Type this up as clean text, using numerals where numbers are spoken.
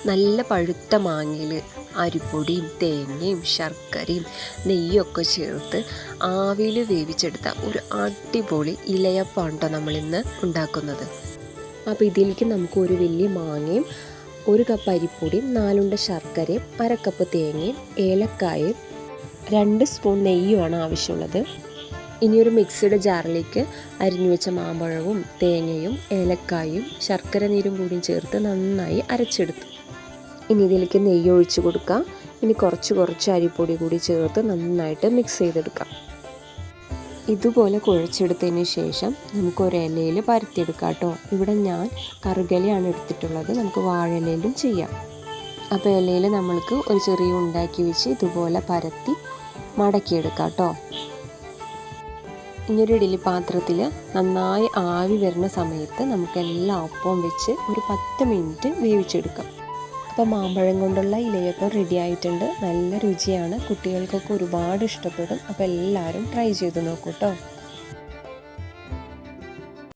നല്ല പഴുത്ത മാങ്ങയിൽ അരിപ്പൊടിയും തേങ്ങയും ശർക്കരയും നെയ്യൊക്കെ ചേർത്ത് ആവിയിൽ വേവിച്ചെടുത്ത ഒരു അടിപൊളി ഇലയപ്പമാണ് കേട്ടോ നമ്മളിന്ന് ഉണ്ടാക്കുന്നത്. അപ്പോൾ ഇതിലേക്ക് നമുക്ക് ഒരു വലിയ മാങ്ങയും 1 കപ്പ് അരിപ്പൊടിയും 4 ഉണ്ട ശർക്കരയും 1/2 കപ്പ് തേങ്ങയും ഏലക്കായും 2 സ്പൂൺ നെയ്യുമാണ് ആവശ്യമുള്ളത്. ഇനിയൊരു മിക്സിയുടെ ജാറിലേക്ക് അരിഞ്ഞു വെച്ച മാമ്പഴവും തേങ്ങയും ഏലക്കായും ശർക്കര നീരും കൂടി ചേർത്ത് നന്നായി അരച്ചെടുത്തു. ഇനി ഇതിലേക്ക് നെയ്യ് ഒഴിച്ച് കൊടുക്കാം. ഇനി കുറച്ച് അരിപ്പൊടി കൂടി ചേർത്ത് നന്നായിട്ട് മിക്സ് ചെയ്തെടുക്കാം. ഇതുപോലെ കുഴച്ചെടുത്തതിന് ശേഷം നമുക്ക് ഒരു ഇലയിൽ പരത്തിയെടുക്കാം കേട്ടോ. ഇവിടെ ഞാൻ കറുകലയാണ് എടുത്തിട്ടുള്ളത്, നമുക്ക് വാഴയിലയിലും ചെയ്യാം. അപ്പോൾ ഇലയിൽ നമ്മൾക്ക് ഒരു ചെറിയ ഉണ്ടാക്കി വെച്ച് ഇതുപോലെ പരത്തി മടക്കിയെടുക്കാം കേട്ടോ. ഇനിയൊരു ഇഡ്ഡലി പാത്രത്തിൽ നന്നായി ആവി വരുന്ന സമയത്ത് നമുക്കെല്ലാം ഒപ്പം വെച്ച് ഒരു 10 മിനിറ്റ് വേവിച്ചെടുക്കാം. അപ്പോൾ മാമ്പഴം കൊണ്ടുള്ള ഇലയപ്പം റെഡി ആയിട്ടുണ്ട്. നല്ല രുചിയാണ്, കുട്ടികൾക്കൊക്കെ ഒരുപാട് ഇഷ്ടപ്പെടും. അപ്പോൾ എല്ലാവരും ട്രൈ ചെയ്ത് നോക്കൂ കേട്ടോ.